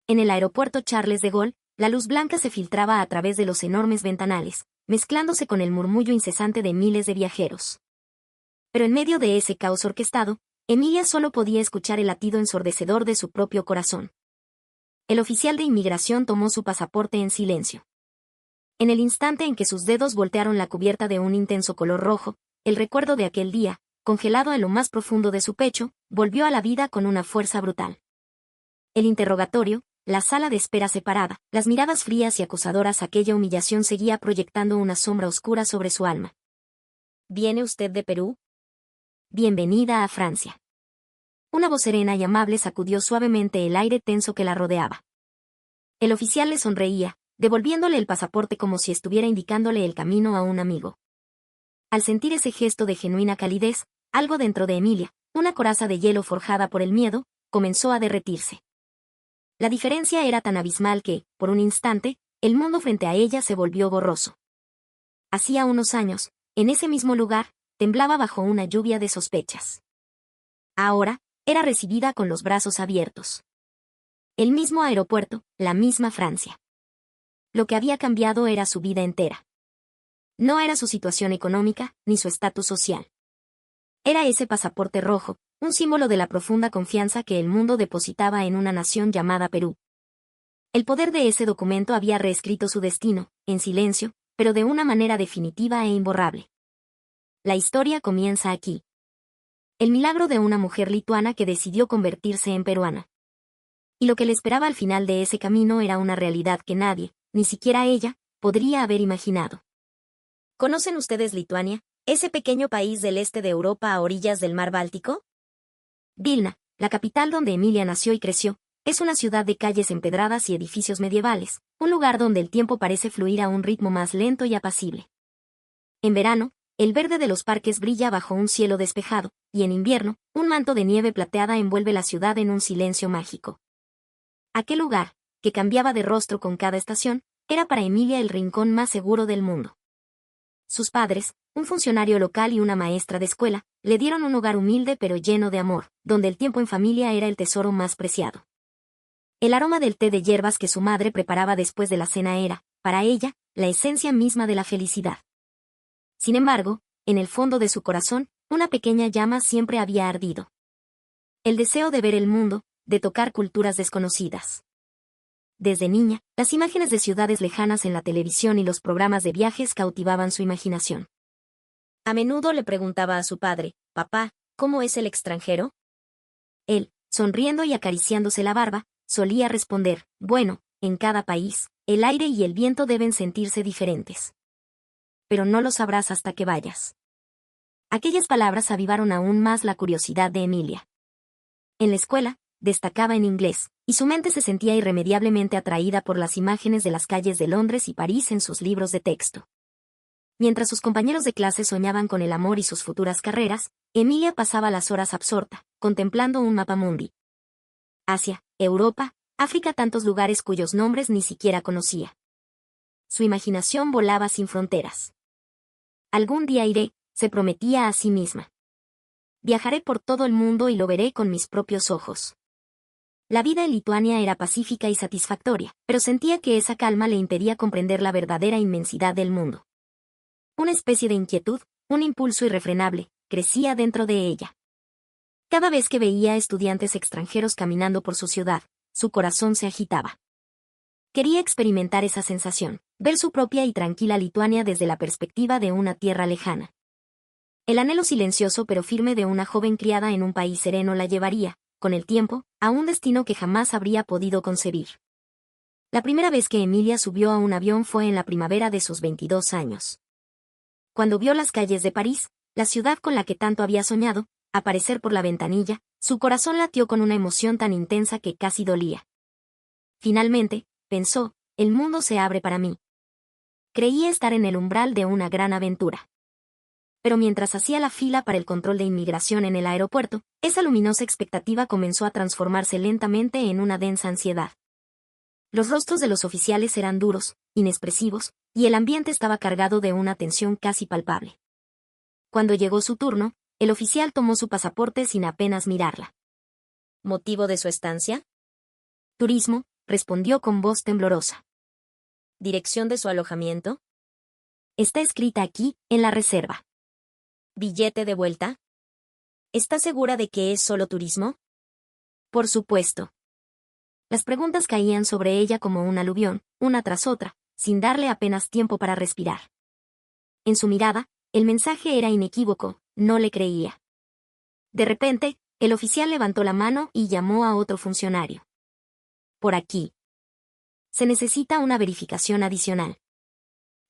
En el aeropuerto Charles de Gaulle, la luz blanca se filtraba a través de los enormes ventanales, mezclándose con el murmullo incesante de miles de viajeros. Pero en medio de ese caos orquestado, Emilia solo podía escuchar el latido ensordecedor de su propio corazón. El oficial de inmigración tomó su pasaporte en silencio. En el instante en que sus dedos voltearon la cubierta de un intenso color rojo, el recuerdo de aquel día, congelado en lo más profundo de su pecho, volvió a la vida con una fuerza brutal. El interrogatorio, la sala de espera separada, las miradas frías y acusadoras, aquella humillación seguía proyectando una sombra oscura sobre su alma. ¿Viene usted de Perú? Bienvenida a Francia. Una voz serena y amable sacudió suavemente el aire tenso que la rodeaba. El oficial le sonreía, devolviéndole el pasaporte como si estuviera indicándole el camino a un amigo. Al sentir ese gesto de genuina calidez, algo dentro de Emilia, una coraza de hielo forjada por el miedo, comenzó a derretirse. La diferencia era tan abismal que, por un instante, el mundo frente a ella se volvió borroso. Hacía unos años, en ese mismo lugar, temblaba bajo una lluvia de sospechas. Ahora, era recibida con los brazos abiertos. El mismo aeropuerto, la misma Francia. Lo que había cambiado era su vida entera. No era su situación económica, ni su estatus social. Era ese pasaporte rojo, un símbolo de la profunda confianza que el mundo depositaba en una nación llamada Perú. El poder de ese documento había reescrito su destino, en silencio, pero de una manera definitiva e imborrable. La historia comienza aquí. El milagro de una mujer lituana que decidió convertirse en peruana. Y lo que le esperaba al final de ese camino era una realidad que nadie, ni siquiera ella, podría haber imaginado. ¿Conocen ustedes Lituania, ese pequeño país del este de Europa a orillas del mar Báltico? Vilna, la capital donde Emilia nació y creció, es una ciudad de calles empedradas y edificios medievales, un lugar donde el tiempo parece fluir a un ritmo más lento y apacible. En verano, el verde de los parques brilla bajo un cielo despejado, y en invierno, un manto de nieve plateada envuelve la ciudad en un silencio mágico. Aquel lugar, que cambiaba de rostro con cada estación, era para Emilia el rincón más seguro del mundo. Sus padres, un funcionario local y una maestra de escuela, le dieron un hogar humilde pero lleno de amor, donde el tiempo en familia era el tesoro más preciado. El aroma del té de hierbas que su madre preparaba después de la cena era, para ella, la esencia misma de la felicidad. Sin embargo, en el fondo de su corazón, una pequeña llama siempre había ardido. El deseo de ver el mundo, de tocar culturas desconocidas. Desde niña, las imágenes de ciudades lejanas en la televisión y los programas de viajes cautivaban su imaginación. A menudo le preguntaba a su padre, «Papá, ¿cómo es el extranjero?» Él, sonriendo y acariciándose la barba, solía responder, «Bueno, en cada país, el aire y el viento deben sentirse diferentes. Pero no lo sabrás hasta que vayas». Aquellas palabras avivaron aún más la curiosidad de Emilia. En la escuela, destacaba en inglés, y su mente se sentía irremediablemente atraída por las imágenes de las calles de Londres y París en sus libros de texto. Mientras sus compañeros de clase soñaban con el amor y sus futuras carreras, Emilia pasaba las horas absorta, contemplando un mapamundi. Asia, Europa, África, tantos lugares cuyos nombres ni siquiera conocía. Su imaginación volaba sin fronteras. Algún día iré, se prometía a sí misma. Viajaré por todo el mundo y lo veré con mis propios ojos. La vida en Lituania era pacífica y satisfactoria, pero sentía que esa calma le impedía comprender la verdadera inmensidad del mundo. Una especie de inquietud, un impulso irrefrenable, crecía dentro de ella. Cada vez que veía estudiantes extranjeros caminando por su ciudad, su corazón se agitaba. Quería experimentar esa sensación, ver su propia y tranquila Lituania desde la perspectiva de una tierra lejana. El anhelo silencioso pero firme de una joven criada en un país sereno la llevaría, con el tiempo, a un destino que jamás habría podido concebir. La primera vez que Emilia subió a un avión fue en la primavera de sus 22 años. Cuando vio las calles de París, la ciudad con la que tanto había soñado, aparecer por la ventanilla, su corazón latió con una emoción tan intensa que casi dolía. Finalmente, pensó, el mundo se abre para mí. Creía estar en el umbral de una gran aventura. Pero mientras hacía la fila para el control de inmigración en el aeropuerto, esa luminosa expectativa comenzó a transformarse lentamente en una densa ansiedad. Los rostros de los oficiales eran duros, inexpresivos, y el ambiente estaba cargado de una tensión casi palpable. Cuando llegó su turno, el oficial tomó su pasaporte sin apenas mirarla. ¿Motivo de su estancia? Turismo, respondió con voz temblorosa. ¿Dirección de su alojamiento? Está escrita aquí, en la reserva. ¿Billete de vuelta? ¿Está segura de que es solo turismo? Por supuesto. Las preguntas caían sobre ella como un aluvión, una tras otra, sin darle apenas tiempo para respirar. En su mirada, el mensaje era inequívoco, no le creía. De repente, el oficial levantó la mano y llamó a otro funcionario. Por aquí. Se necesita una verificación adicional.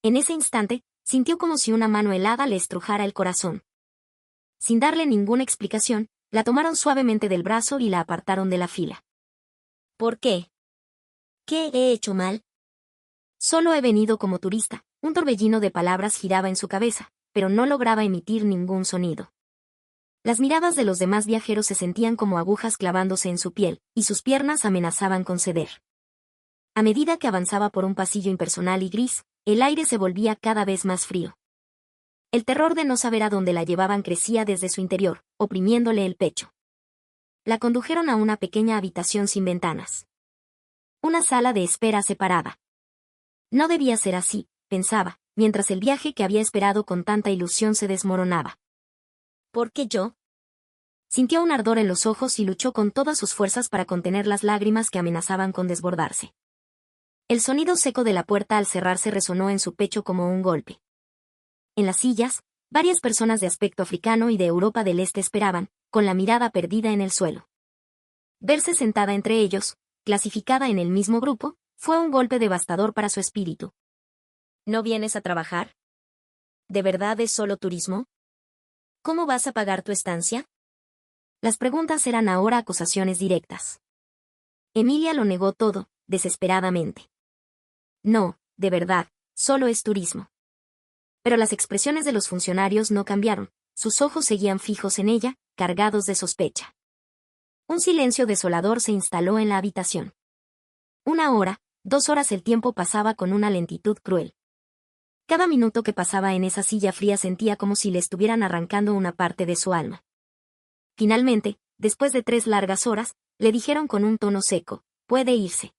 En ese instante, sintió como si una mano helada le estrujara el corazón. Sin darle ninguna explicación, la tomaron suavemente del brazo y la apartaron de la fila. ¿Por qué? ¿Qué he hecho mal? Solo he venido como turista. Un torbellino de palabras giraba en su cabeza, pero no lograba emitir ningún sonido. Las miradas de los demás viajeros se sentían como agujas clavándose en su piel, y sus piernas amenazaban con ceder. A medida que avanzaba por un pasillo impersonal y gris, el aire se volvía cada vez más frío. El terror de no saber a dónde la llevaban crecía desde su interior, oprimiéndole el pecho. La condujeron a una pequeña habitación sin ventanas. Una sala de espera separada. No debía ser así, pensaba, mientras el viaje que había esperado con tanta ilusión se desmoronaba. ¿Por qué yo? Sintió un ardor en los ojos y luchó con todas sus fuerzas para contener las lágrimas que amenazaban con desbordarse. El sonido seco de la puerta al cerrarse resonó en su pecho como un golpe. En las sillas, varias personas de aspecto africano y de Europa del Este esperaban, con la mirada perdida en el suelo. Verse sentada entre ellos, clasificada en el mismo grupo, fue un golpe devastador para su espíritu. ¿No vienes a trabajar? ¿De verdad es solo turismo? ¿Cómo vas a pagar tu estancia? Las preguntas eran ahora acusaciones directas. Emilia lo negó todo, desesperadamente. No, de verdad, solo es turismo. Pero las expresiones de los funcionarios no cambiaron, sus ojos seguían fijos en ella, cargados de sospecha. Un silencio desolador se instaló en la habitación. 1 hora, 2 horas el tiempo pasaba con una lentitud cruel. Cada minuto que pasaba en esa silla fría sentía como si le estuvieran arrancando una parte de su alma. Finalmente, después de 3 largas horas, le dijeron con un tono seco, puede irse.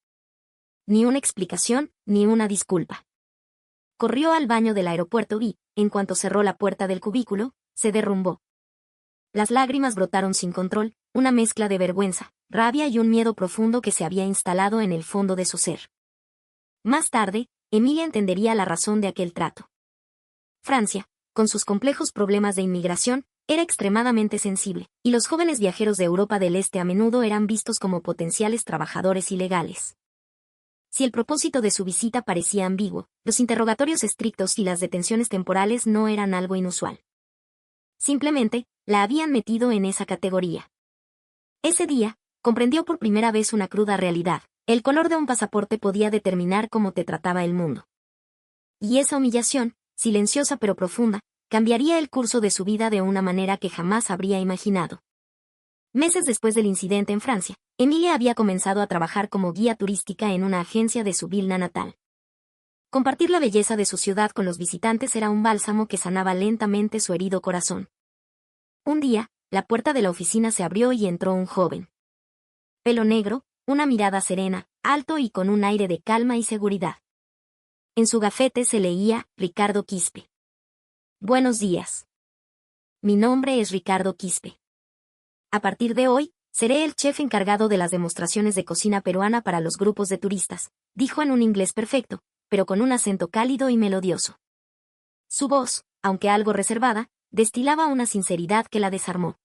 Ni una explicación, ni una disculpa. Corrió al baño del aeropuerto y, en cuanto cerró la puerta del cubículo, se derrumbó. Las lágrimas brotaron sin control, una mezcla de vergüenza, rabia y un miedo profundo que se había instalado en el fondo de su ser. Más tarde, Emilia entendería la razón de aquel trato. Francia, con sus complejos problemas de inmigración, era extremadamente sensible, y los jóvenes viajeros de Europa del Este a menudo eran vistos como potenciales trabajadores ilegales. Si el propósito de su visita parecía ambiguo, los interrogatorios estrictos y las detenciones temporales no eran algo inusual. Simplemente, la habían metido en esa categoría. Ese día, comprendió por primera vez una cruda realidad: el color de un pasaporte podía determinar cómo te trataba el mundo. Y esa humillación, silenciosa pero profunda, cambiaría el curso de su vida de una manera que jamás habría imaginado. Meses después del incidente en Francia, Emilia había comenzado a trabajar como guía turística en una agencia de su Vilna natal. Compartir la belleza de su ciudad con los visitantes era un bálsamo que sanaba lentamente su herido corazón. Un día, la puerta de la oficina se abrió y entró un joven. Pelo negro, una mirada serena, alto y con un aire de calma y seguridad. En su gafete se leía, Ricardo Quispe. Buenos días. Mi nombre es Ricardo Quispe. A partir de hoy, seré el chef encargado de las demostraciones de cocina peruana para los grupos de turistas, dijo en un inglés perfecto, pero con un acento cálido y melodioso. Su voz, aunque algo reservada, destilaba una sinceridad que la desarmó.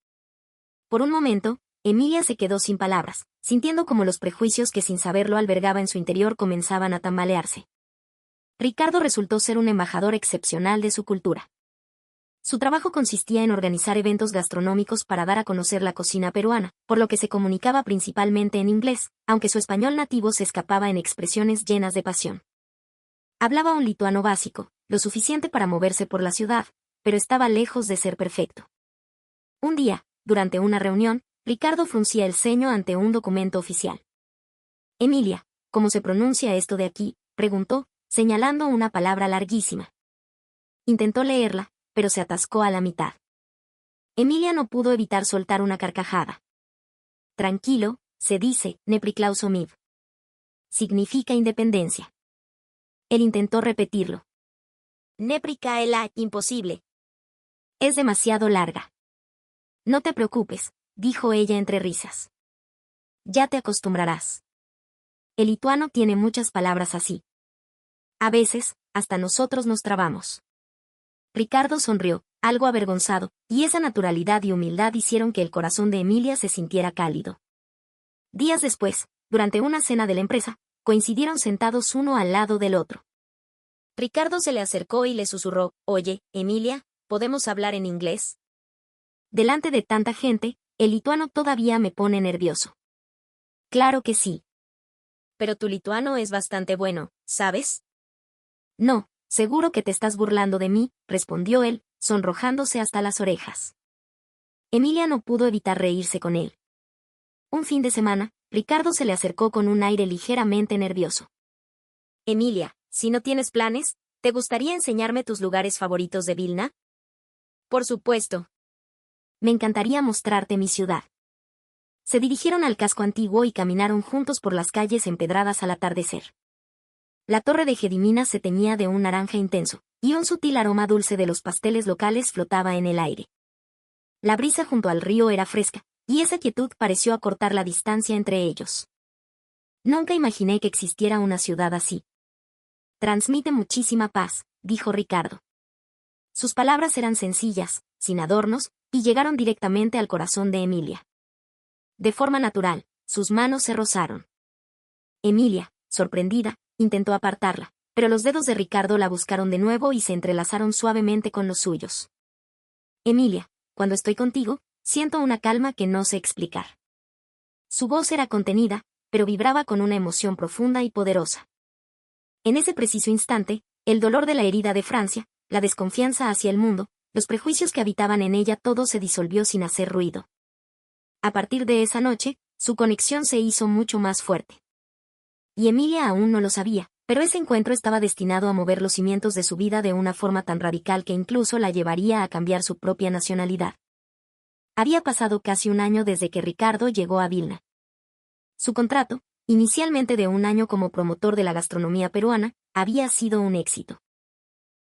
Por un momento, Emilia se quedó sin palabras, sintiendo como los prejuicios que sin saberlo albergaba en su interior comenzaban a tambalearse. Ricardo resultó ser un embajador excepcional de su cultura. Su trabajo consistía en organizar eventos gastronómicos para dar a conocer la cocina peruana, por lo que se comunicaba principalmente en inglés, aunque su español nativo se escapaba en expresiones llenas de pasión. Hablaba un lituano básico, lo suficiente para moverse por la ciudad, pero estaba lejos de ser perfecto. Un día, durante una reunión, Ricardo fruncía el ceño ante un documento oficial. Emilia, ¿cómo se pronuncia esto de aquí?, preguntó, señalando una palabra larguísima. Intentó leerla, pero se atascó a la mitad. Emilia no pudo evitar soltar una carcajada. Tranquilo, se dice, Nepriklausomib. significa independencia. Él intentó repetirlo. Nepricaela, imposible. Es demasiado larga. No te preocupes, dijo ella entre risas. Ya te acostumbrarás. El lituano tiene muchas palabras así. A veces, hasta nosotros nos trabamos. Ricardo sonrió, algo avergonzado, y esa naturalidad y humildad hicieron que el corazón de Emilia se sintiera cálido. Días después, durante una cena de la empresa, coincidieron sentados uno al lado del otro. Ricardo se le acercó y le susurró, «Oye, Emilia, ¿podemos hablar en inglés?» Delante de tanta gente, el lituano todavía me pone nervioso. Claro que sí. Pero tu lituano es bastante bueno, ¿sabes? No, seguro que te estás burlando de mí, respondió él, sonrojándose hasta las orejas. Emilia no pudo evitar reírse con él. Un fin de semana, Ricardo se le acercó con un aire ligeramente nervioso. Emilia, si no tienes planes, ¿te gustaría enseñarme tus lugares favoritos de Vilna? Por supuesto. Me encantaría mostrarte mi ciudad. Se dirigieron al casco antiguo y caminaron juntos por las calles empedradas al atardecer. La torre de Gedimina se teñía de un naranja intenso, y un sutil aroma dulce de los pasteles locales flotaba en el aire. La brisa junto al río era fresca, y esa quietud pareció acortar la distancia entre ellos. Nunca imaginé que existiera una ciudad así. Transmite muchísima paz, dijo Ricardo. Sus palabras eran sencillas, sin adornos, y llegaron directamente al corazón de Emilia. De forma natural, sus manos se rozaron. Emilia, sorprendida, intentó apartarla, pero los dedos de Ricardo la buscaron de nuevo y se entrelazaron suavemente con los suyos. Emilia, cuando estoy contigo, siento una calma que no sé explicar. Su voz era contenida, pero vibraba con una emoción profunda y poderosa. En ese preciso instante, el dolor de la herida de Francia, la desconfianza hacia el mundo, los prejuicios que habitaban en ella, todo se disolvió sin hacer ruido. A partir de esa noche, su conexión se hizo mucho más fuerte. Y Emilia aún no lo sabía, pero ese encuentro estaba destinado a mover los cimientos de su vida de una forma tan radical que incluso la llevaría a cambiar su propia nacionalidad. Había pasado casi un año desde que Ricardo llegó a Vilna. Su contrato, inicialmente de un año como promotor de la gastronomía peruana, había sido un éxito.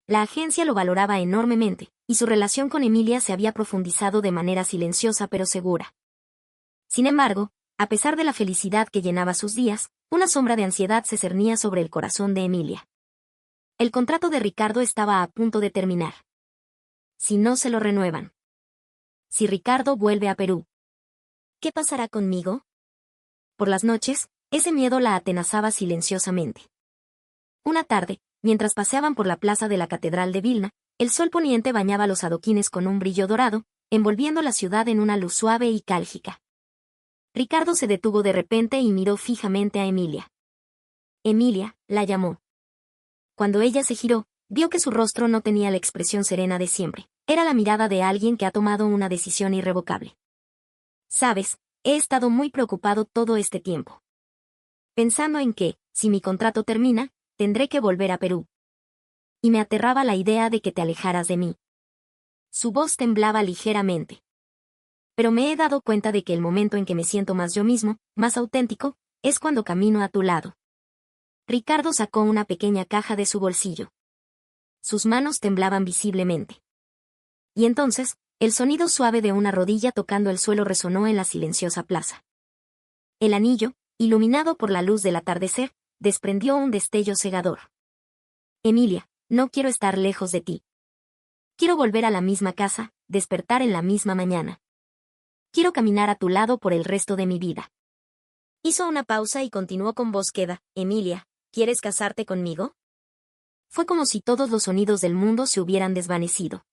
La agencia lo valoraba enormemente, y su relación con Emilia se había profundizado de manera silenciosa pero segura. Sin embargo, a pesar de la felicidad que llenaba sus días, una sombra de ansiedad se cernía sobre el corazón de Emilia. El contrato de Ricardo estaba a punto de terminar. Si no se lo renuevan. Si Ricardo vuelve a Perú. ¿Qué pasará conmigo? Por las noches, ese miedo la atenazaba silenciosamente. Una tarde, mientras paseaban por la plaza de la Catedral de Vilna, el sol poniente bañaba los adoquines con un brillo dorado, envolviendo la ciudad en una luz suave y cálgica. Ricardo se detuvo de repente y miró fijamente a Emilia. Emilia, la llamó. Cuando ella se giró, vio que su rostro no tenía la expresión serena de siempre. Era la mirada de alguien que ha tomado una decisión irrevocable. Sabes, he estado muy preocupado todo este tiempo. Pensando en que, si mi contrato termina, tendré que volver a Perú. Y me aterraba la idea de que te alejaras de mí. Su voz temblaba ligeramente. Pero me he dado cuenta de que el momento en que me siento más yo mismo, más auténtico, es cuando camino a tu lado. Ricardo sacó una pequeña caja de su bolsillo. Sus manos temblaban visiblemente. Y entonces, el sonido suave de una rodilla tocando el suelo resonó en la silenciosa plaza. El anillo, iluminado por la luz del atardecer, desprendió un destello cegador. Emilia, no quiero estar lejos de ti. Quiero volver a la misma casa, despertar en la misma mañana. Quiero caminar a tu lado por el resto de mi vida. Hizo una pausa y continuó con voz queda, Emilia, ¿quieres casarte conmigo? Fue como si todos los sonidos del mundo se hubieran desvanecido.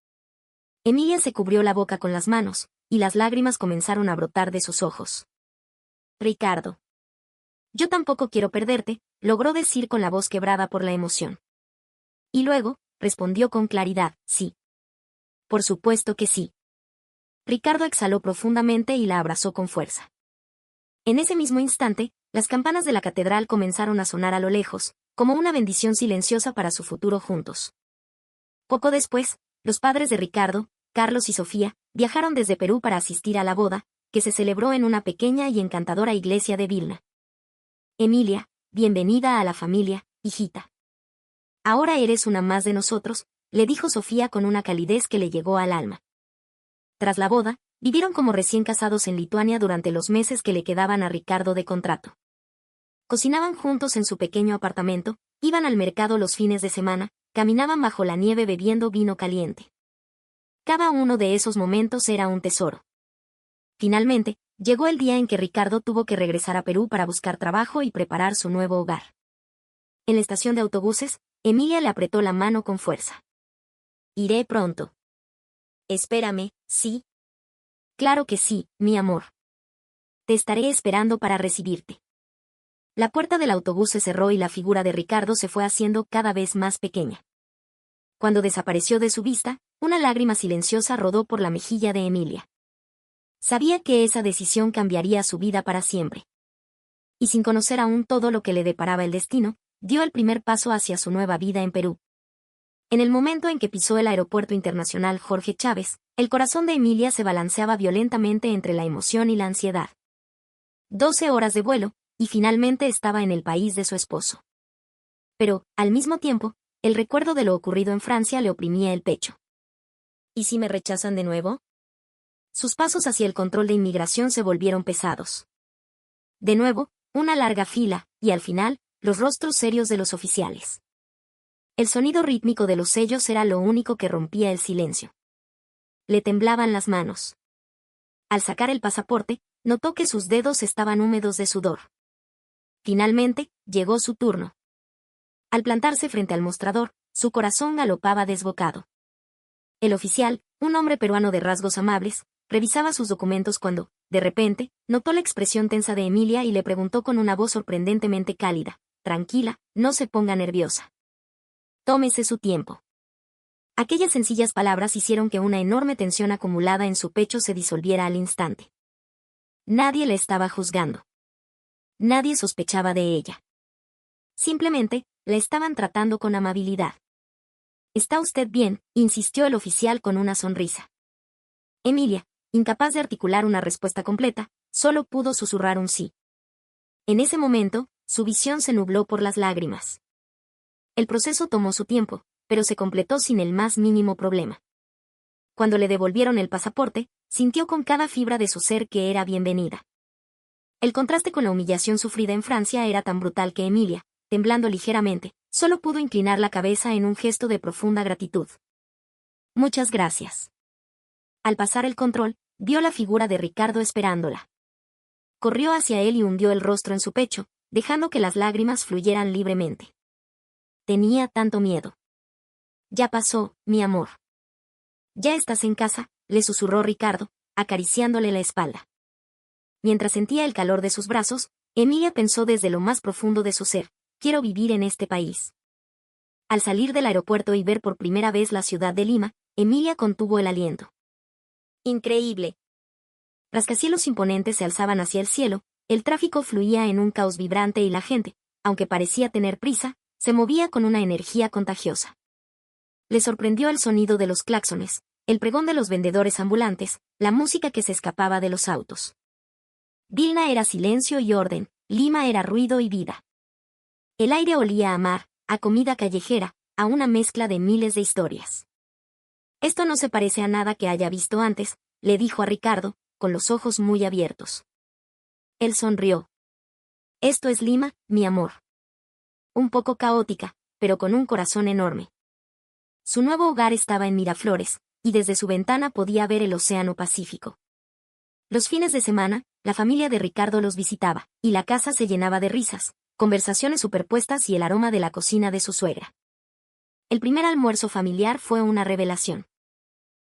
Emilia se cubrió la boca con las manos, y las lágrimas comenzaron a brotar de sus ojos. Ricardo. Yo tampoco quiero perderte, logró decir con la voz quebrada por la emoción. Y luego, respondió con claridad, sí. Por supuesto que sí. Ricardo exhaló profundamente y la abrazó con fuerza. En ese mismo instante, las campanas de la catedral comenzaron a sonar a lo lejos, como una bendición silenciosa para su futuro juntos. Poco después, los padres de Ricardo, Carlos y Sofía, viajaron desde Perú para asistir a la boda, que se celebró en una pequeña y encantadora iglesia de Vilna. Emilia, bienvenida a la familia, hijita. Ahora eres una más de nosotros, le dijo Sofía con una calidez que le llegó al alma. Tras la boda, vivieron como recién casados en Lituania durante los meses que le quedaban a Ricardo de contrato. Cocinaban juntos en su pequeño apartamento, iban al mercado los fines de semana, caminaban bajo la nieve bebiendo vino caliente. Cada uno de esos momentos era un tesoro. Finalmente, llegó el día en que Ricardo tuvo que regresar a Perú para buscar trabajo y preparar su nuevo hogar. En la estación de autobuses, Emilia le apretó la mano con fuerza. Iré pronto. Espérame, ¿sí? Claro que sí, mi amor. Te estaré esperando para recibirte. La puerta del autobús se cerró y la figura de Ricardo se fue haciendo cada vez más pequeña. Cuando desapareció de su vista, una lágrima silenciosa rodó por la mejilla de Emilia. Sabía que esa decisión cambiaría su vida para siempre. Y sin conocer aún todo lo que le deparaba el destino, dio el primer paso hacia su nueva vida en Perú. En el momento en que pisó el aeropuerto internacional Jorge Chávez, el corazón de Emilia se balanceaba violentamente entre la emoción y la ansiedad. 12 horas de vuelo, y finalmente estaba en el país de su esposo. Pero, al mismo tiempo, el recuerdo de lo ocurrido en Francia le oprimía el pecho. ¿Y si me rechazan de nuevo? Sus pasos hacia el control de inmigración se volvieron pesados. De nuevo, una larga fila, y al final, los rostros serios de los oficiales. El sonido rítmico de los sellos era lo único que rompía el silencio. Le temblaban las manos. Al sacar el pasaporte, notó que sus dedos estaban húmedos de sudor. Finalmente, llegó su turno. Al plantarse frente al mostrador, su corazón galopaba desbocado. El oficial, un hombre peruano de rasgos amables, revisaba sus documentos cuando, de repente, notó la expresión tensa de Emilia y le preguntó con una voz sorprendentemente cálida: «Tranquila, no se ponga nerviosa. Tómese su tiempo». Aquellas sencillas palabras hicieron que una enorme tensión acumulada en su pecho se disolviera al instante. Nadie le estaba juzgando. Nadie sospechaba de ella. Simplemente, la estaban tratando con amabilidad. «¿Está usted bien?», insistió el oficial con una sonrisa. Emilia, incapaz de articular una respuesta completa, solo pudo susurrar un sí. En ese momento, su visión se nubló por las lágrimas. El proceso tomó su tiempo, pero se completó sin el más mínimo problema. Cuando le devolvieron el pasaporte, sintió con cada fibra de su ser que era bienvenida. El contraste con la humillación sufrida en Francia era tan brutal que Emilia, temblando ligeramente, solo pudo inclinar la cabeza en un gesto de profunda gratitud. «Muchas gracias». Al pasar el control, vio la figura de Ricardo esperándola. Corrió hacia él y hundió el rostro en su pecho, dejando que las lágrimas fluyeran libremente. Tenía tanto miedo. «Ya pasó, mi amor. Ya estás en casa», le susurró Ricardo, acariciándole la espalda. Mientras sentía el calor de sus brazos, Emilia pensó desde lo más profundo de su ser: «Quiero vivir en este país». Al salir del aeropuerto y ver por primera vez la ciudad de Lima, Emilia contuvo el aliento. Increíble. Rascacielos imponentes se alzaban hacia el cielo, el tráfico fluía en un caos vibrante y la gente, aunque parecía tener prisa, se movía con una energía contagiosa. Le sorprendió el sonido de los claxones, el pregón de los vendedores ambulantes, la música que se escapaba de los autos. Vilna era silencio y orden, Lima era ruido y vida. El aire olía a mar, a comida callejera, a una mezcla de miles de historias. «Esto no se parece a nada que haya visto antes», le dijo a Ricardo, con los ojos muy abiertos. Él sonrió. «Esto es Lima, mi amor. Un poco caótica, pero con un corazón enorme». Su nuevo hogar estaba en Miraflores, y desde su ventana podía ver el Océano Pacífico. Los fines de semana, la familia de Ricardo los visitaba, y la casa se llenaba de risas, conversaciones superpuestas y el aroma de la cocina de su suegra. El primer almuerzo familiar fue una revelación.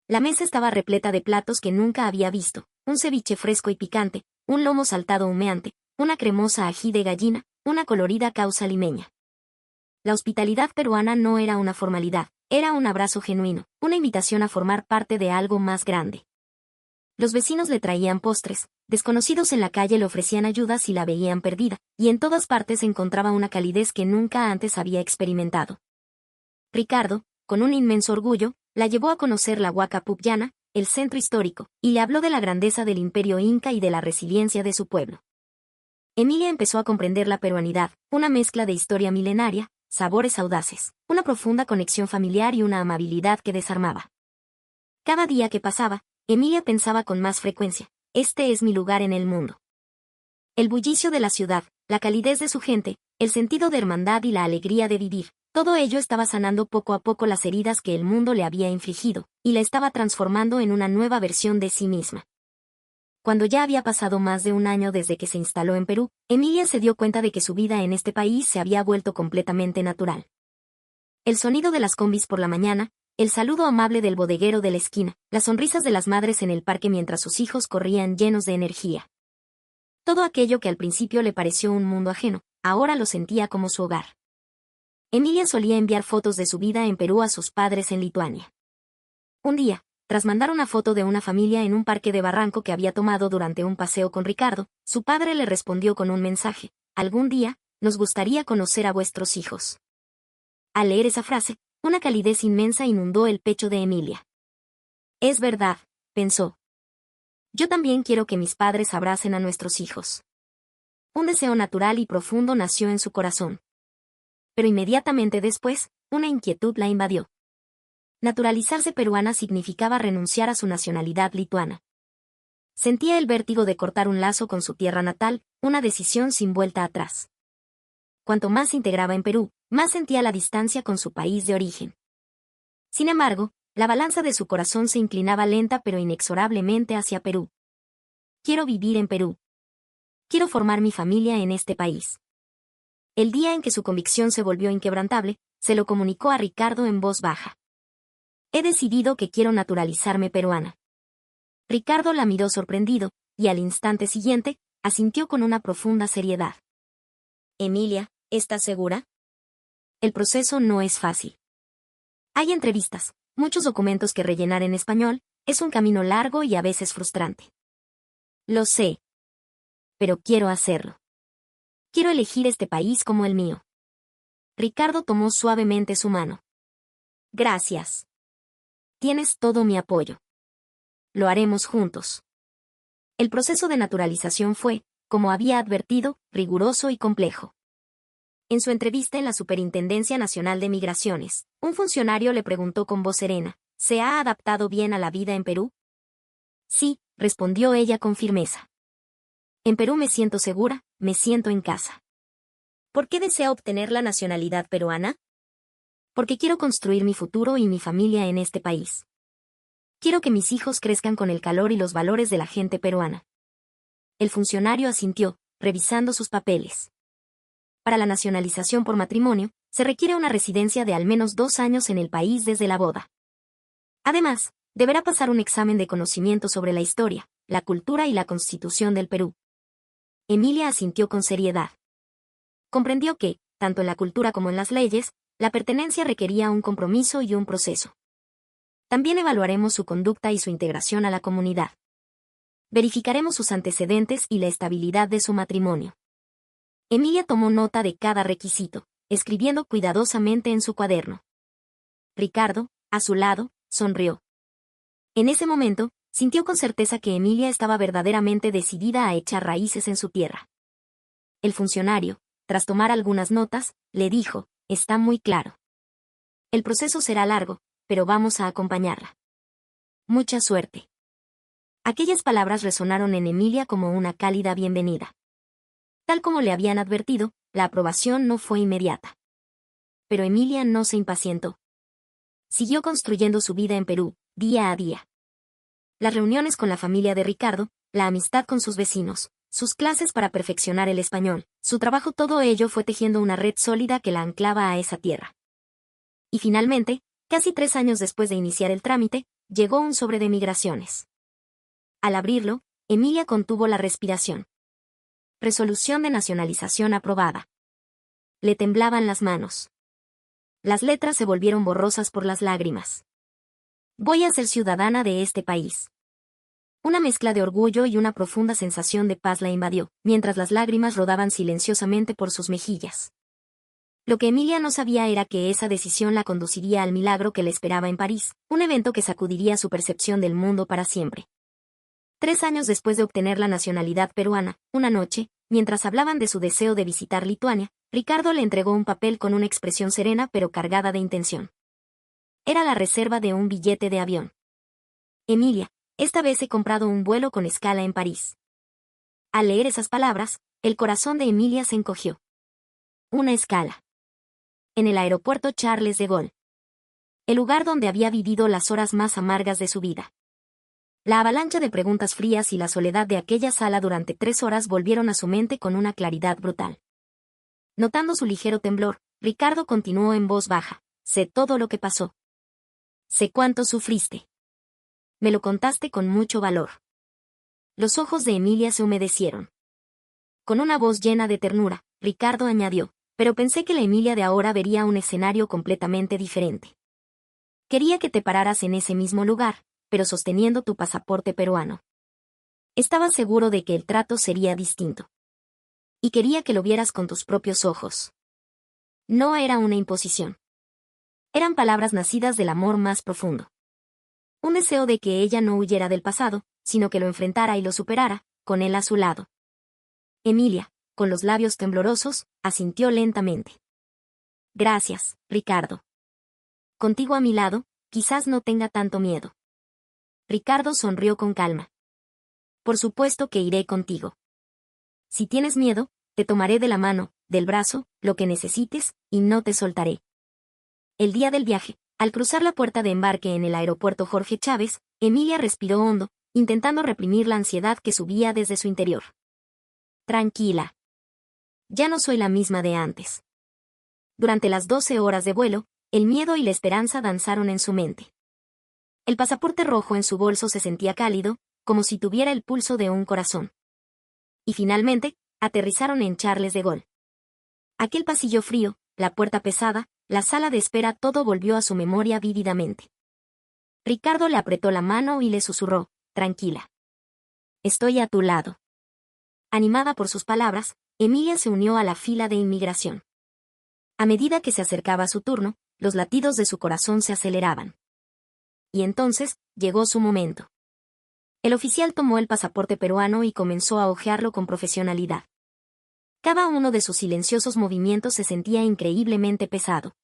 La mesa estaba repleta de platos que nunca había visto: un ceviche fresco y picante, un lomo saltado humeante, una cremosa ají de gallina, una colorida causa limeña. La hospitalidad peruana no era una formalidad, era un abrazo genuino, una invitación a formar parte de algo más grande. Los vecinos le traían postres, desconocidos en la calle le ofrecían ayuda si la veían perdida, y en todas partes encontraba una calidez que nunca antes había experimentado. Ricardo, con un inmenso orgullo, la llevó a conocer la Huaca Pucllana, el centro histórico, y le habló de la grandeza del imperio inca y de la resiliencia de su pueblo. Emilia empezó a comprender la peruanidad, una mezcla de historia milenaria, sabores audaces, una profunda conexión familiar y una amabilidad que desarmaba. Cada día que pasaba, Emilia pensaba con más frecuencia, este es mi lugar en el mundo. El bullicio de la ciudad, la calidez de su gente, el sentido de hermandad y la alegría de vivir, todo ello estaba sanando poco a poco las heridas que el mundo le había infligido, y la estaba transformando en una nueva versión de sí misma. Cuando ya había pasado más de un año desde que se instaló en Perú, Emilia se dio cuenta de que su vida en este país se había vuelto completamente natural. El sonido de las combis por la mañana, el saludo amable del bodeguero de la esquina, las sonrisas de las madres en el parque mientras sus hijos corrían llenos de energía. Todo aquello que al principio le pareció un mundo ajeno, ahora lo sentía como su hogar. Emilia solía enviar fotos de su vida en Perú a sus padres en Lituania. Un día, tras mandar una foto de una familia en un parque de Barranco que había tomado durante un paseo con Ricardo, su padre le respondió con un mensaje: algún día, nos gustaría conocer a vuestros hijos. Al leer esa frase, una calidez inmensa inundó el pecho de Emilia. Es verdad, pensó. Yo también quiero que mis padres abracen a nuestros hijos. Un deseo natural y profundo nació en su corazón. Pero inmediatamente después, una inquietud la invadió. Naturalizarse peruana significaba renunciar a su nacionalidad lituana. Sentía el vértigo de cortar un lazo con su tierra natal, una decisión sin vuelta atrás. Cuanto más se integraba en Perú, más sentía la distancia con su país de origen. Sin embargo, la balanza de su corazón se inclinaba lenta pero inexorablemente hacia Perú. Quiero vivir en Perú. Quiero formar mi familia en este país. El día en que su convicción se volvió inquebrantable, se lo comunicó a Ricardo en voz baja. He decidido que quiero naturalizarme peruana. Ricardo la miró sorprendido, y al instante siguiente, asintió con una profunda seriedad. Emilia, ¿estás segura? El proceso no es fácil. Hay entrevistas, muchos documentos que rellenar en español, es un camino largo y a veces frustrante. Lo sé. Pero quiero hacerlo. Quiero elegir este país como el mío. Ricardo tomó suavemente su mano. Gracias. Tienes todo mi apoyo. Lo haremos juntos. El proceso de naturalización fue, como había advertido, riguroso y complejo. En su entrevista en la Superintendencia Nacional de Migraciones, un funcionario le preguntó con voz serena, ¿se ha adaptado bien a la vida en Perú? Sí, respondió ella con firmeza. En Perú me siento segura, me siento en casa. ¿Por qué desea obtener la nacionalidad peruana? Porque quiero construir mi futuro y mi familia en este país. Quiero que mis hijos crezcan con el calor y los valores de la gente peruana. El funcionario asintió, revisando sus papeles. Para la nacionalización por matrimonio, se requiere una residencia de al menos 2 años en el país desde la boda. Además, deberá pasar un examen de conocimiento sobre la historia, la cultura y la constitución del Perú. Emilia asintió con seriedad. Comprendió que, tanto en la cultura como en las leyes, la pertenencia requería un compromiso y un proceso. También evaluaremos su conducta y su integración a la comunidad. Verificaremos sus antecedentes y la estabilidad de su matrimonio. Emilia tomó nota de cada requisito, escribiendo cuidadosamente en su cuaderno. Ricardo, a su lado, sonrió. En ese momento, sintió con certeza que Emilia estaba verdaderamente decidida a echar raíces en su tierra. El funcionario, tras tomar algunas notas, le dijo, está muy claro. El proceso será largo, pero vamos a acompañarla. Mucha suerte. Aquellas palabras resonaron en Emilia como una cálida bienvenida. Tal como le habían advertido, la aprobación no fue inmediata. Pero Emilia no se impacientó. Siguió construyendo su vida en Perú, día a día. Las reuniones con la familia de Ricardo, la amistad con sus vecinos, sus clases para perfeccionar el español, su trabajo, todo ello fue tejiendo una red sólida que la anclaba a esa tierra. Y finalmente, casi 3 años después de iniciar el trámite, llegó un sobre de migraciones. Al abrirlo, Emilia contuvo la respiración. Resolución de nacionalización aprobada. Le temblaban las manos. Las letras se volvieron borrosas por las lágrimas. Voy a ser ciudadana de este país. Una mezcla de orgullo y una profunda sensación de paz la invadió, mientras las lágrimas rodaban silenciosamente por sus mejillas. Lo que Emilia no sabía era que esa decisión la conduciría al milagro que le esperaba en París, un evento que sacudiría su percepción del mundo para siempre. 3 años después de obtener la nacionalidad peruana, una noche, mientras hablaban de su deseo de visitar Lituania, Ricardo le entregó un papel con una expresión serena pero cargada de intención. Era la reserva de un billete de avión. Emilia, esta vez he comprado un vuelo con escala en París. Al leer esas palabras, el corazón de Emilia se encogió. Una escala. En el aeropuerto Charles de Gaulle. El lugar donde había vivido las horas más amargas de su vida. La avalancha de preguntas frías y la soledad de aquella sala durante 3 horas volvieron a su mente con una claridad brutal. Notando su ligero temblor, Ricardo continuó en voz baja. Sé todo lo que pasó. Sé cuánto sufriste. Me lo contaste con mucho valor. Los ojos de Emilia se humedecieron. Con una voz llena de ternura, Ricardo añadió, pero pensé que la Emilia de ahora vería un escenario completamente diferente. Quería que te pararas en ese mismo lugar, pero sosteniendo tu pasaporte peruano. Estaba seguro de que el trato sería distinto. Y quería que lo vieras con tus propios ojos. No era una imposición. Eran palabras nacidas del amor más profundo. Un deseo de que ella no huyera del pasado, sino que lo enfrentara y lo superara, con él a su lado. Emilia, con los labios temblorosos, asintió lentamente. Gracias, Ricardo. Contigo a mi lado, quizás no tenga tanto miedo. Ricardo sonrió con calma. Por supuesto que iré contigo. Si tienes miedo, te tomaré de la mano, del brazo, lo que necesites, y no te soltaré. El día del viaje, al cruzar la puerta de embarque en el aeropuerto Jorge Chávez, Emilia respiró hondo, intentando reprimir la ansiedad que subía desde su interior. Tranquila. Ya no soy la misma de antes. Durante las 12 horas de vuelo, el miedo y la esperanza danzaron en su mente. El pasaporte rojo en su bolso se sentía cálido, como si tuviera el pulso de un corazón. Y finalmente, aterrizaron en Charles de Gaulle. Aquel pasillo frío, la puerta pesada, la sala de espera, todo volvió a su memoria vívidamente. Ricardo le apretó la mano y le susurró, tranquila. Estoy a tu lado. Animada por sus palabras, Emilia se unió a la fila de inmigración. A medida que se acercaba su turno, los latidos de su corazón se aceleraban. Y entonces, llegó su momento. El oficial tomó el pasaporte peruano y comenzó a hojearlo con profesionalidad. Cada uno de sus silenciosos movimientos se sentía increíblemente pesado.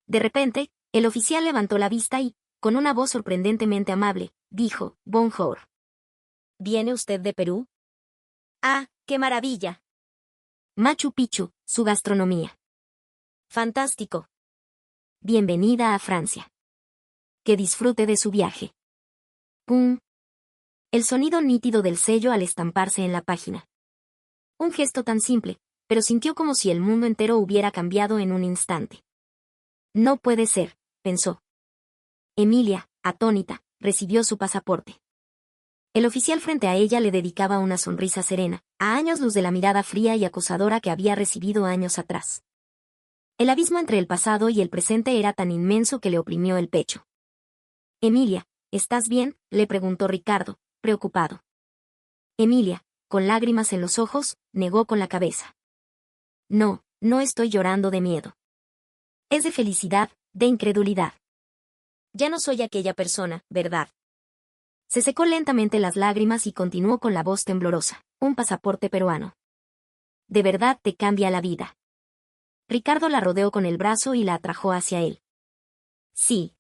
De repente, el oficial levantó la vista y, con una voz sorprendentemente amable, dijo, Bonjour. ¿Viene usted de Perú? ¡Ah, qué maravilla! Machu Picchu, su gastronomía. Fantástico. Bienvenida a Francia. Que disfrute de su viaje. ¡Pum! El sonido nítido del sello al estamparse en la página. Un gesto tan simple, pero sintió como si el mundo entero hubiera cambiado en un instante. No puede ser, pensó. Emilia, atónita, recibió su pasaporte. El oficial frente a ella le dedicaba una sonrisa serena, a años luz de la mirada fría y acosadora que había recibido años atrás. El abismo entre el pasado y el presente era tan inmenso que le oprimió el pecho. Emilia, ¿estás bien?, le preguntó Ricardo, preocupado. Emilia, con lágrimas en los ojos, negó con la cabeza. No, no estoy llorando de miedo. Es de felicidad, de incredulidad. Ya no soy aquella persona, ¿verdad? Se secó lentamente las lágrimas y continuó con la voz temblorosa. Un pasaporte peruano. De verdad te cambia la vida. Ricardo la rodeó con el brazo y la atrajo hacia él. Sí.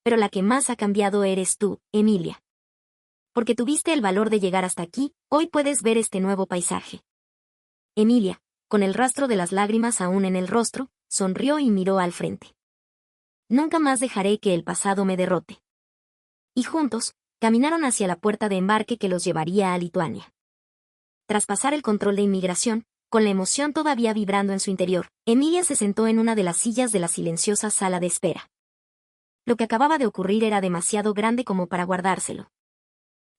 Pero la que más ha cambiado eres tú, Emilia. Porque tuviste el valor de llegar hasta aquí, hoy puedes ver este nuevo paisaje. Emilia, con el rastro de las lágrimas aún en el rostro, sonrió y miró al frente. Nunca más dejaré que el pasado me derrote. Y juntos, caminaron hacia la puerta de embarque que los llevaría a Lituania. Tras pasar el control de inmigración, con la emoción todavía vibrando en su interior, Emilia se sentó en una de las sillas de la silenciosa sala de espera. Lo que acababa de ocurrir era demasiado grande como para guardárselo.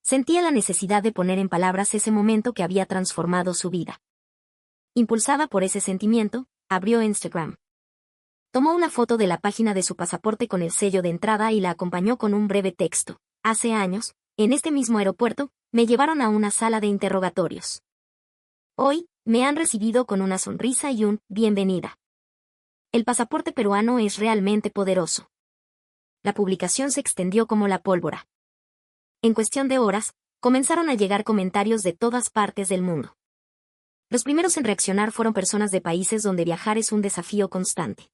Sentía la necesidad de poner en palabras ese momento que había transformado su vida. Impulsada por ese sentimiento, abrió Instagram. Tomó una foto de la página de su pasaporte con el sello de entrada y la acompañó con un breve texto. Hace años, en este mismo aeropuerto, me llevaron a una sala de interrogatorios. Hoy, me han recibido con una sonrisa y un bienvenida. El pasaporte peruano es realmente poderoso. La publicación se extendió como la pólvora. En cuestión de horas, comenzaron a llegar comentarios de todas partes del mundo. Los primeros en reaccionar fueron personas de países donde viajar es un desafío constante.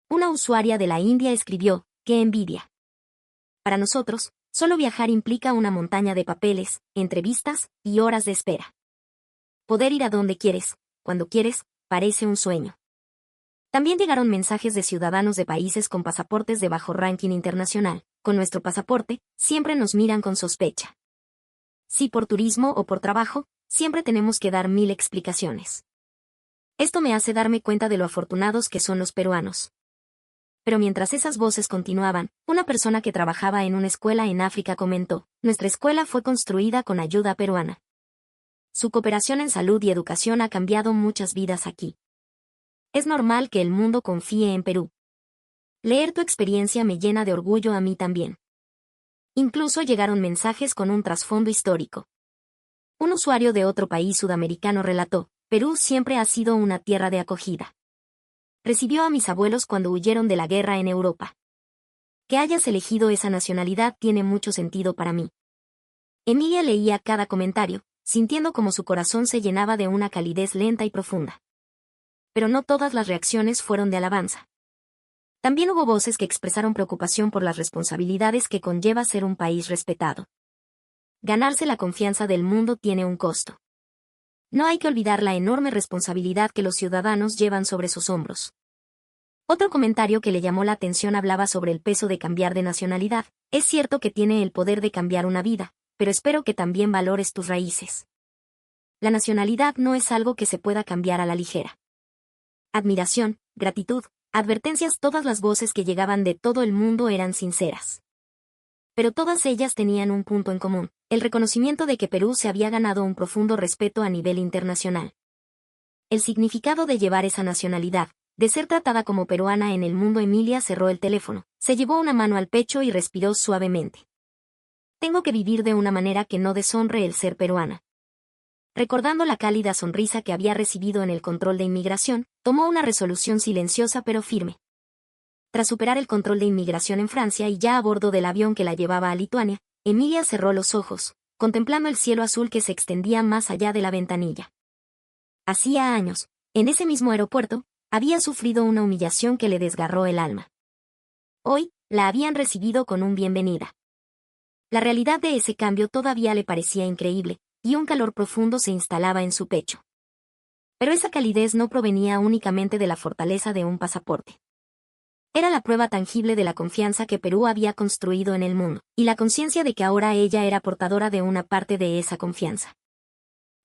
Una usuaria de la India escribió: ¡qué envidia! Para nosotros, solo viajar implica una montaña de papeles, entrevistas y horas de espera. Poder ir a donde quieres, cuando quieres, parece un sueño. También llegaron mensajes de ciudadanos de países con pasaportes de bajo ranking internacional. Con nuestro pasaporte, siempre nos miran con sospecha. Si por turismo o por trabajo, siempre tenemos que dar 1000 explicaciones. Esto me hace darme cuenta de lo afortunados que son los peruanos. Pero mientras esas voces continuaban, una persona que trabajaba en una escuela en África comentó: nuestra escuela fue construida con ayuda peruana. Su cooperación en salud y educación ha cambiado muchas vidas aquí. Es normal que el mundo confíe en Perú. Leer tu experiencia me llena de orgullo a mí también. Incluso llegaron mensajes con un trasfondo histórico. Un usuario de otro país sudamericano relató: Perú siempre ha sido una tierra de acogida. Recibió a mis abuelos cuando huyeron de la guerra en Europa. Que hayas elegido esa nacionalidad tiene mucho sentido para mí. Emilia leía cada comentario, sintiendo como su corazón se llenaba de una calidez lenta y profunda. Pero no todas las reacciones fueron de alabanza. También hubo voces que expresaron preocupación por las responsabilidades que conlleva ser un país respetado. Ganarse la confianza del mundo tiene un costo. No hay que olvidar la enorme responsabilidad que los ciudadanos llevan sobre sus hombros. Otro comentario que le llamó la atención hablaba sobre el peso de cambiar de nacionalidad. Es cierto que tiene el poder de cambiar una vida, pero espero que también valores tus raíces. La nacionalidad no es algo que se pueda cambiar a la ligera. Admiración, gratitud, advertencias, todas las voces que llegaban de todo el mundo eran sinceras. Pero todas ellas tenían un punto en común: el reconocimiento de que Perú se había ganado un profundo respeto a nivel internacional. El significado de llevar esa nacionalidad, de ser tratada como peruana en el mundo. Emilia cerró el teléfono, se llevó una mano al pecho y respiró suavemente. Tengo que vivir de una manera que no deshonre el ser peruana. Recordando la cálida sonrisa que había recibido en el control de inmigración, tomó una resolución silenciosa pero firme. Tras superar el control de inmigración en Francia y ya a bordo del avión que la llevaba a Lituania, Emilia cerró los ojos, contemplando el cielo azul que se extendía más allá de la ventanilla. Hacía años, en ese mismo aeropuerto, había sufrido una humillación que le desgarró el alma. Hoy, la habían recibido con un bienvenida. La realidad de ese cambio todavía le parecía increíble, y un calor profundo se instalaba en su pecho. Pero esa calidez no provenía únicamente de la fortaleza de un pasaporte. Era la prueba tangible de la confianza que Perú había construido en el mundo, y la conciencia de que ahora ella era portadora de una parte de esa confianza.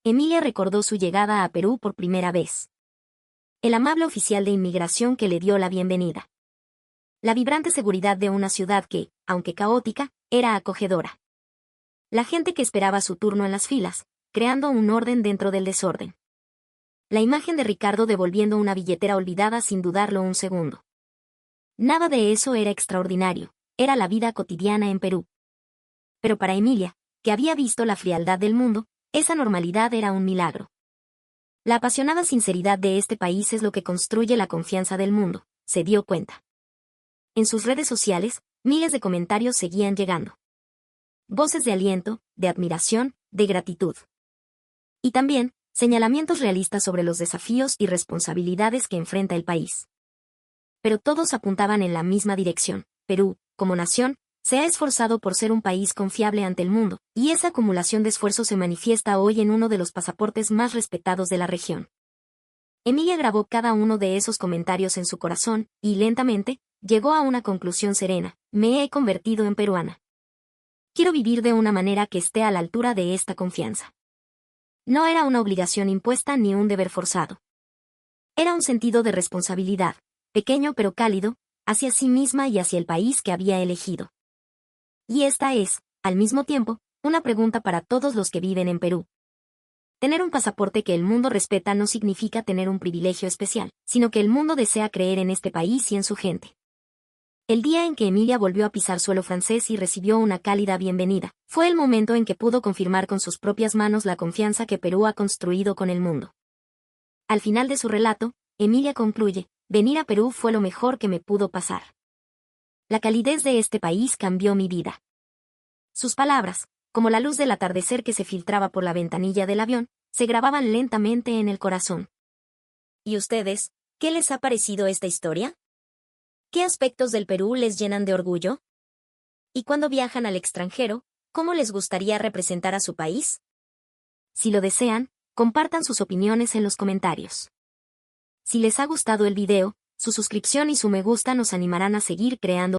Emilia recordó su llegada a Perú por primera vez. El amable oficial de inmigración que le dio la bienvenida. La vibrante seguridad de una ciudad que, aunque caótica, era acogedora. La gente que esperaba su turno en las filas, creando un orden dentro del desorden. La imagen de Ricardo devolviendo una billetera olvidada sin dudarlo un segundo. Nada de eso era extraordinario, era la vida cotidiana en Perú. Pero para Emilia, que había visto la frialdad del mundo, esa normalidad era un milagro. La apasionada sinceridad de este país es lo que construye la confianza del mundo, se dio cuenta. En sus redes sociales, miles de comentarios seguían llegando. Voces de aliento, de admiración, de gratitud. Y también, señalamientos realistas sobre los desafíos y responsabilidades que enfrenta el país. Pero todos apuntaban en la misma dirección: Perú, como nación, se ha esforzado por ser un país confiable ante el mundo, y esa acumulación de esfuerzo se manifiesta hoy en uno de los pasaportes más respetados de la región. Emilia grabó cada uno de esos comentarios en su corazón, y lentamente, llegó a una conclusión serena: me he convertido en peruana. Quiero vivir de una manera que esté a la altura de esta confianza. No era una obligación impuesta ni un deber forzado. Era un sentido de responsabilidad, pequeño pero cálido, hacia sí misma y hacia el país que había elegido. Y esta es, al mismo tiempo, una pregunta para todos los que viven en Perú. Tener un pasaporte que el mundo respeta no significa tener un privilegio especial, sino que el mundo desea creer en este país y en su gente. El día en que Emilia volvió a pisar suelo francés y recibió una cálida bienvenida, fue el momento en que pudo confirmar con sus propias manos la confianza que Perú ha construido con el mundo. Al final de su relato, Emilia concluye: venir a Perú fue lo mejor que me pudo pasar. La calidez de este país cambió mi vida. Sus palabras, como la luz del atardecer que se filtraba por la ventanilla del avión, se grababan lentamente en el corazón. ¿Y ustedes, qué les ha parecido esta historia? ¿Qué aspectos del Perú les llenan de orgullo? ¿Y cuando viajan al extranjero, cómo les gustaría representar a su país? Si lo desean, compartan sus opiniones en los comentarios. Si les ha gustado el video, su suscripción y su me gusta nos animarán a seguir creando